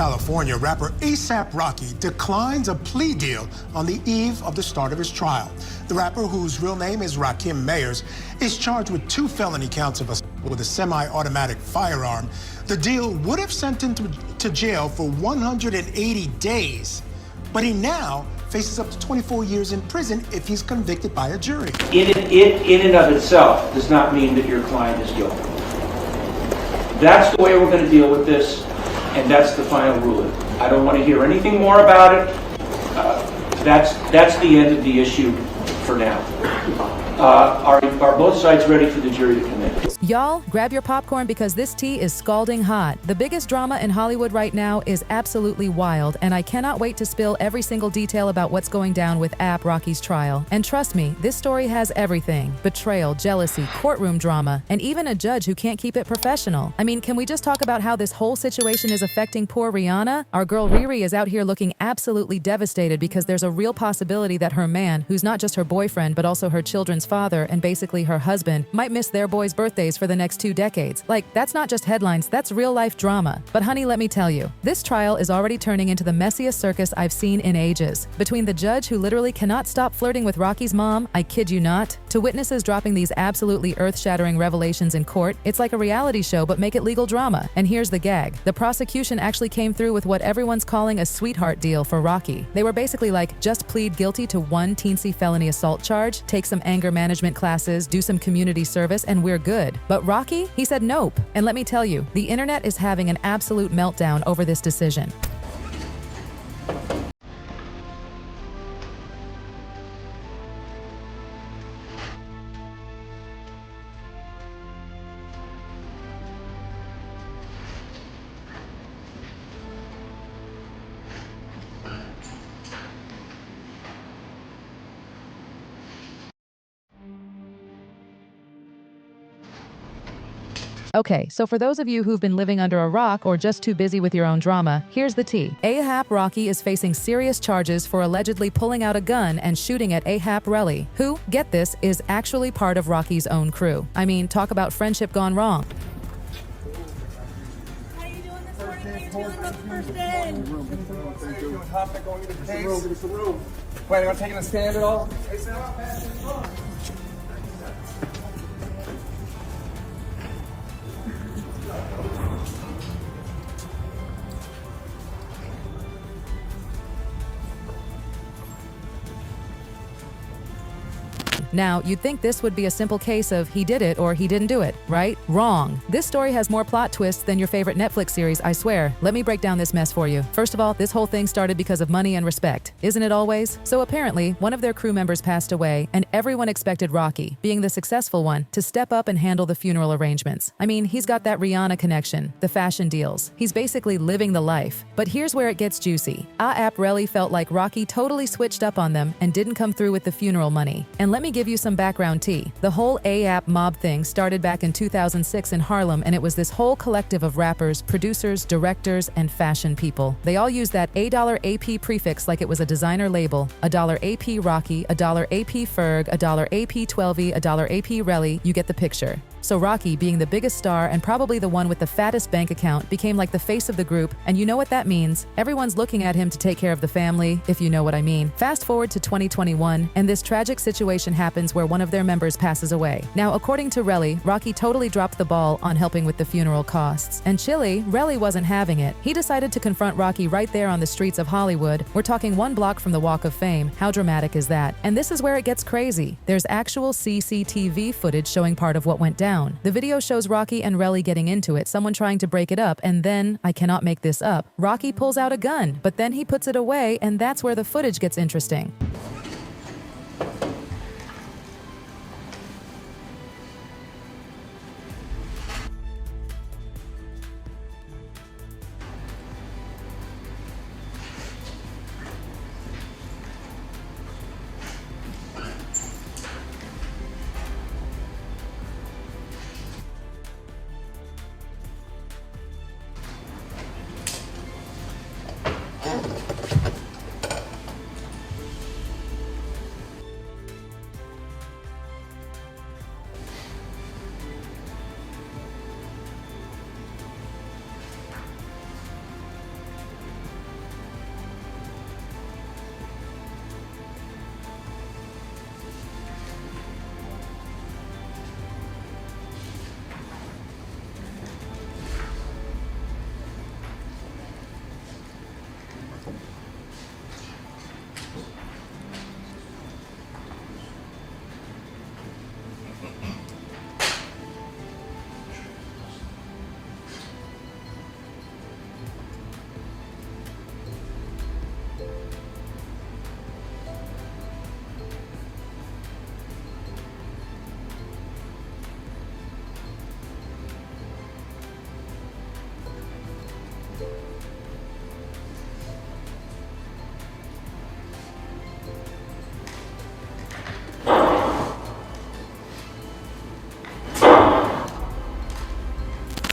California, rapper A$AP Rocky declines a plea deal on the eve of the start of his trial. The rapper, whose real name is Rakim Mayers, is charged with 2 felony counts of assault with a semi-automatic firearm. The deal would have sent him to jail for 180 days, but he now faces up to 24 years in prison if he's convicted by a jury. In and of itself does not mean that your client is guilty. That's the way we're going to deal with this, and that's the final ruling. I don't want to hear anything more about it. That's the end of the issue for now. Are both sides ready for the jury to come in? Y'all, grab your popcorn because this tea is scalding hot. The biggest drama in Hollywood right now is absolutely wild, and I cannot wait to spill every single detail about what's going down with A$AP Rocky's trial. And trust me, this story has everything: betrayal, jealousy, courtroom drama, and even a judge who can't keep it professional. I mean, can we just talk about how this whole situation is affecting poor Rihanna? Our girl Riri is out here looking absolutely devastated because there's a real possibility that her man, who's not just her boyfriend but also her children's father and basically her husband, might miss their boys' birthdays for the next 2 decades. Like, that's not just headlines, that's real-life drama. But honey, let me tell you, this trial is already turning into the messiest circus I've seen in ages. Between the judge who literally cannot stop flirting with Rocky's mom, I kid you not, to witnesses dropping these absolutely earth-shattering revelations in court, it's like a reality show but make it legal drama. And here's the gag. The prosecution actually came through with what everyone's calling a sweetheart deal for Rocky. They were basically like, just plead guilty to 1 teensy felony assault charge, take some anger management classes, do some community service, and we're good. But Rocky, he said nope. And let me tell you, the internet is having an absolute meltdown over this decision. Okay, so for those of you who've been living under a rock or just too busy with your own drama, here's the tea. A$AP Rocky is facing serious charges for allegedly pulling out a gun and shooting at A$AP Relly, who, get this, is actually part of Rocky's own crew. I mean, talk about friendship gone wrong. How are you doing this morning? How are you feeling about the first day? Doing topic going into the case. Give us the room. Planning on taking a stand at all? Now, you'd think this would be a simple case of he did it or he didn't do it, right? Wrong. This story has more plot twists than your favorite Netflix series, I swear. Let me break down this mess for you. First of all, this whole thing started because of money and respect. Isn't it always? So apparently, one of their crew members passed away, and everyone expected Rocky, being the successful one, to step up and handle the funeral arrangements. I mean, he's got that Rihanna connection, the fashion deals. He's basically living the life. But here's where it gets juicy. A$AP Relly felt like Rocky totally switched up on them and didn't come through with the funeral money. And let me give you some background tea. The whole A$AP mob thing started back in 2006 in Harlem, and it was this whole collective of rappers, producers, directors, and fashion people. They all used that $AP prefix like it was a designer label. $AP Rocky, $AP Ferg, $AP 12, $AP Relly, you get the picture. So Rocky, being the biggest star and probably the one with the fattest bank account, became like the face of the group, and you know what that means. Everyone's looking at him to take care of the family, if you know what I mean. Fast forward to 2021, and this tragic situation happens where one of their members passes away. Now, according to Relly, Rocky totally dropped the ball on helping with the funeral costs. And chilly, Relly wasn't having it. He decided to confront Rocky right there on the streets of Hollywood. We're talking 1 block from the Walk of Fame. How dramatic is that? And this is where it gets crazy. There's actual CCTV footage showing part of what went down. The video shows Rocky and Relly getting into it, someone trying to break it up, and then, I cannot make this up, Rocky pulls out a gun, but then he puts it away, and that's where the footage gets interesting.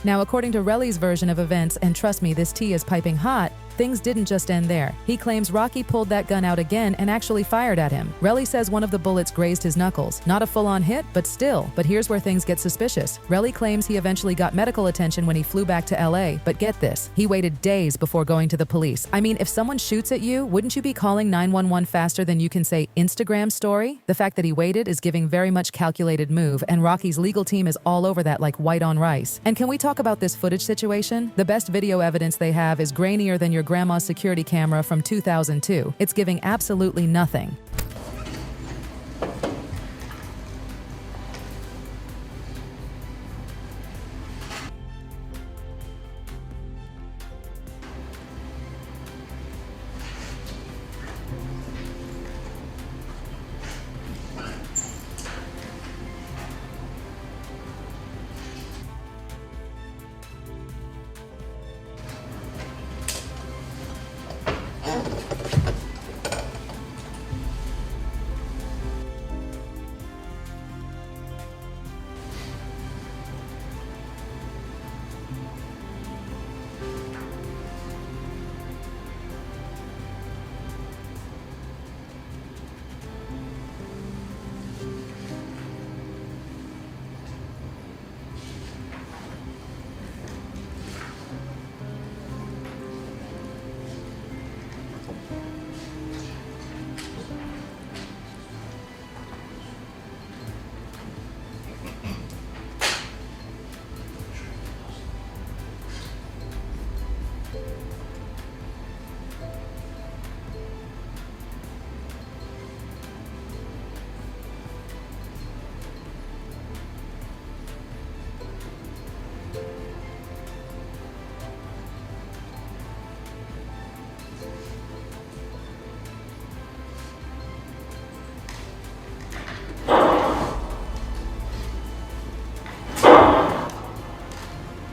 Now, according to Relly's version of events, and trust me, this tea is piping hot, things didn't just end there. He claims Rocky pulled that gun out again and actually fired at him. Relly says one of the bullets grazed his knuckles. Not a full-on hit, but still. But here's where things get suspicious. Relly claims he eventually got medical attention when he flew back to LA, but get this, he waited days before going to the police. I mean, if someone shoots at you, wouldn't you be calling 911 faster than you can say Instagram story? The fact that he waited is giving very much calculated move, and Rocky's legal team is all over that like white on rice. And can we talk about this footage situation? The best video evidence they have is grainier than your grandma's security camera from 2002. It's giving absolutely nothing.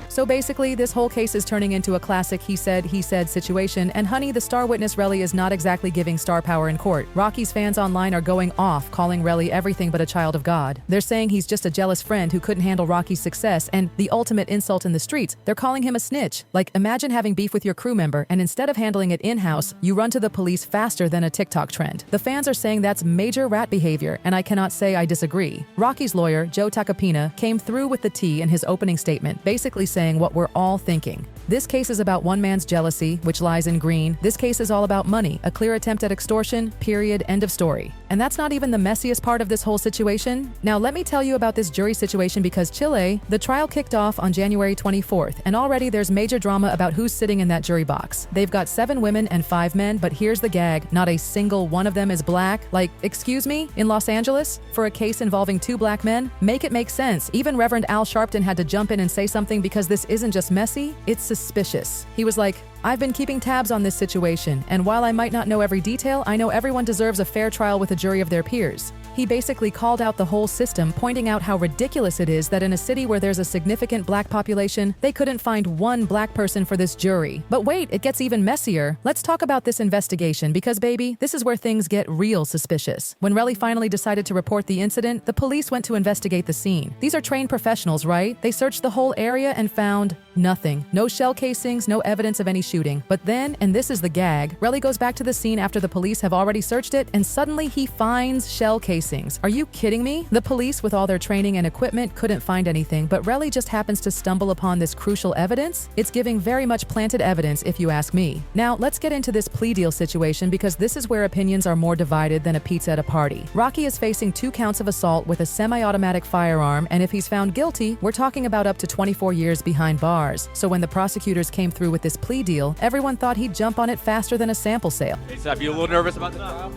So basically, this whole case is turning into a classic he said situation, and honey, the star witness Relly is not exactly giving star power in court. Rocky's fans online are going off, calling Relly everything but a child of God. They're saying he's just a jealous friend who couldn't handle Rocky's success, and the ultimate insult in the streets, they're calling him a snitch. Like, imagine having beef with your crew member, and instead of handling it in-house, you run to the police faster than a TikTok trend. The fans are saying that's major rat behavior, and I cannot say I disagree. Rocky's lawyer, Joe Tacopina, came through with the tea in his opening statement, basically saying what we're all thinking. This case is about one man's jealousy, which lies in green. This case is all about money, a clear attempt at extortion, period, end of story. And that's not even the messiest part of this whole situation. Now let me tell you about this jury situation because Chile, the trial kicked off on January 24th, and already there's major drama about who's sitting in that jury box. They've got 7 women and 5 men, but here's the gag, not a single one of them is black. Like, excuse me, in Los Angeles, for a case involving 2 black men? Make it make sense. Even Reverend Al Sharpton had to jump in and say something because this isn't just messy, it's suspicious. He was like, I've been keeping tabs on this situation, and while I might not know every detail, I know everyone deserves a fair trial with a jury of their peers. He basically called out the whole system, pointing out how ridiculous it is that in a city where there's a significant black population, they couldn't find one black person for this jury. But wait, it gets even messier. Let's talk about this investigation because, baby, this is where things get real suspicious. When Relly finally decided to report the incident, the police went to investigate the scene. These are trained professionals, right? They searched the whole area and found nothing. No shell casings, no evidence of any shooting. But then, and this is the gag, Relly goes back to the scene after the police have already searched it, and suddenly he finds shell casings. Are you kidding me? The police, with all their training and equipment, couldn't find anything, but Relly just happens to stumble upon this crucial evidence? It's giving very much planted evidence, if you ask me. Now, let's get into this plea deal situation because this is where opinions are more divided than a pizza at a party. Rocky is facing 2 counts of assault with a semi-automatic firearm, and if he's found guilty, we're talking about up to 24 years behind bars. So when the prosecutors came through with this plea deal, everyone thought he'd jump on it faster than a sample sale. Hey, Seth, you a little nervous about the trial?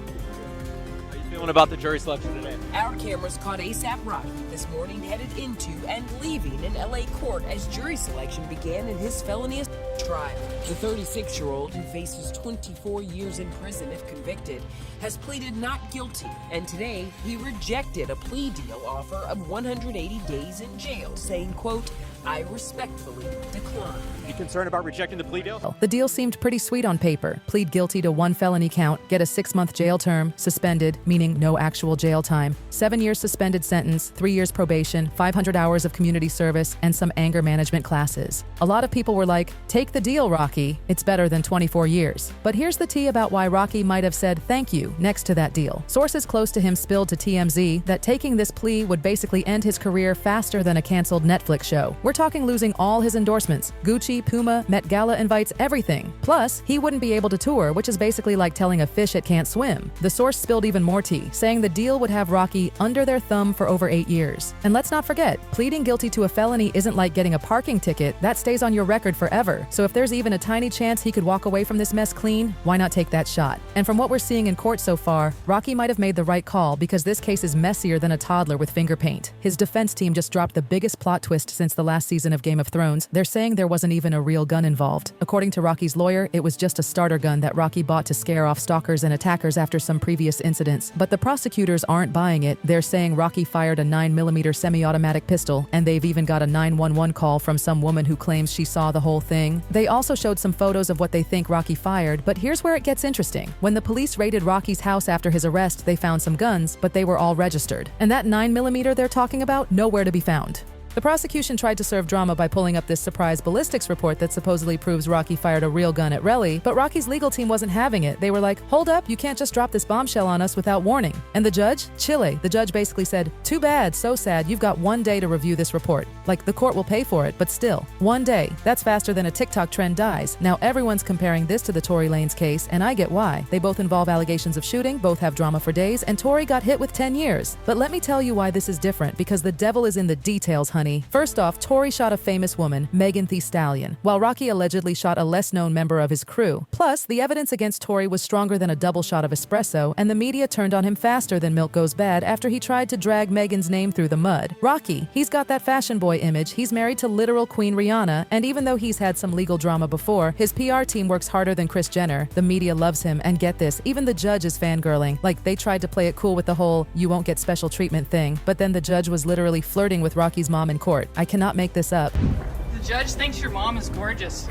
How you feeling about the jury selection today? Our cameras caught ASAP Rocky this morning headed into and leaving an LA court as jury selection began in his felony trial. The 36-year-old, who faces 24 years in prison if convicted, has pleaded not guilty, and today he rejected a plea deal offer of 180 days in jail, saying, quote, I respectfully decline. You concerned about rejecting the plea deal? The deal seemed pretty sweet on paper. Plead guilty to 1 felony count, get a 6-month jail term, suspended, meaning no actual jail time, 7 years suspended sentence, 3 years probation, 500 hours of community service, and some anger management classes. A lot of people were like, take the deal, Rocky. It's better than 24 years. But here's the tea about why Rocky might have said thank you next to that deal. Sources close to him spilled to TMZ that taking this plea would basically end his career faster than a canceled Netflix show. We're talking losing all his endorsements, Gucci, Puma, Met Gala invites, everything. Plus, he wouldn't be able to tour, which is basically like telling a fish it can't swim. The source spilled even more tea, saying the deal would have Rocky under their thumb for over 8 years. And let's not forget, pleading guilty to a felony isn't like getting a parking ticket. That stays on your record forever. So if there's even a tiny chance he could walk away from this mess clean, why not take that shot? And from what we're seeing in court so far, Rocky might have made the right call because this case is messier than a toddler with finger paint. His defense team just dropped the biggest plot twist since the last season of Game of Thrones. They're saying there wasn't even a real gun involved. According to Rocky's lawyer, it was just a starter gun that Rocky bought to scare off stalkers and attackers after some previous incidents. But the prosecutors aren't buying it. They're saying Rocky fired a 9mm semi-automatic pistol, and they've even got a 911 call from some woman who claims she saw the whole thing. They also showed some photos of what they think Rocky fired, but here's where it gets interesting. When the police raided Rocky's house after his arrest, they found some guns, but they were all registered. And that 9mm they're talking about, nowhere to be found. The prosecution tried to serve drama by pulling up this surprise ballistics report that supposedly proves Rocky fired a real gun at Relly, but Rocky's legal team wasn't having it. They were like, hold up, you can't just drop this bombshell on us without warning. And the judge? Chile. The judge basically said, too bad, so sad, you've got 1 day to review this report. Like, the court will pay for it, but still. 1 day. That's faster than a TikTok trend dies. Now everyone's comparing this to the Tory Lanez case, and I get why. They both involve allegations of shooting, both have drama for days, and Tory got hit with 10 years. But let me tell you why this is different, because the devil is in the details, honey. First off, Tory shot a famous woman, Megan Thee Stallion, while Rocky allegedly shot a less-known member of his crew. Plus, the evidence against Tory was stronger than a double shot of espresso, and the media turned on him faster than milk goes bad after he tried to drag Megan's name through the mud. Rocky, he's got that fashion boy image, he's married to literal Queen Rihanna, and even though he's had some legal drama before, his PR team works harder than Kris Jenner. The media loves him, and get this, even the judge is fangirling. Like, they tried to play it cool with the whole, you won't get special treatment thing, but then the judge was literally flirting with Rocky's mom in court. I cannot make this up. The judge thinks your mom is gorgeous.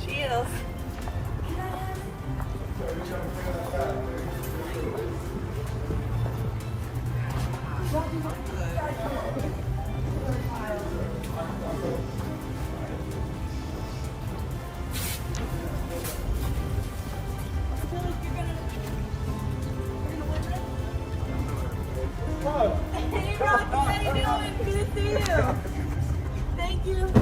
She is. Hey, Rocky, how you doing? Good to see you. Thank you.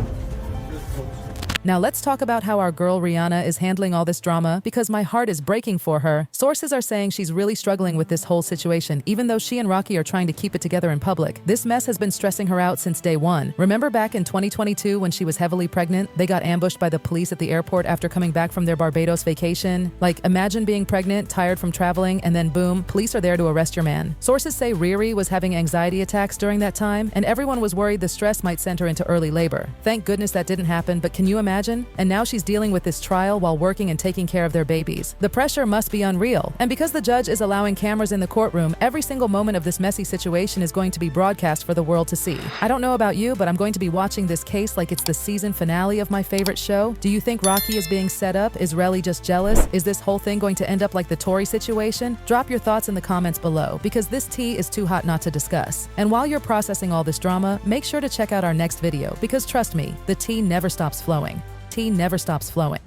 Now let's talk about how our girl Rihanna is handling all this drama, because my heart is breaking for her. Sources are saying she's really struggling with this whole situation, even though she and Rocky are trying to keep it together in public. This mess has been stressing her out since day one. Remember back in 2022 when she was heavily pregnant? They got ambushed by the police at the airport after coming back from their Barbados vacation. Like, imagine being pregnant, tired from traveling, and then boom, police are there to arrest your man. Sources say Riri was having anxiety attacks during that time, and everyone was worried the stress might send her into early labor. Thank goodness that didn't happen, but can you imagine? And now she's dealing with this trial while working and taking care of their babies. The pressure must be unreal. And because the judge is allowing cameras in the courtroom, every single moment of this messy situation is going to be broadcast for the world to see. I don't know about you, but I'm going to be watching this case like it's the season finale of my favorite show. Do you think Rocky is being set up? Is Relly just jealous? Is this whole thing going to end up like the Tory situation? Drop your thoughts in the comments below, because this tea is too hot not to discuss. And while you're processing all this drama, make sure to check out our next video, because trust me, the tea never stops flowing. Tea never stops flowing.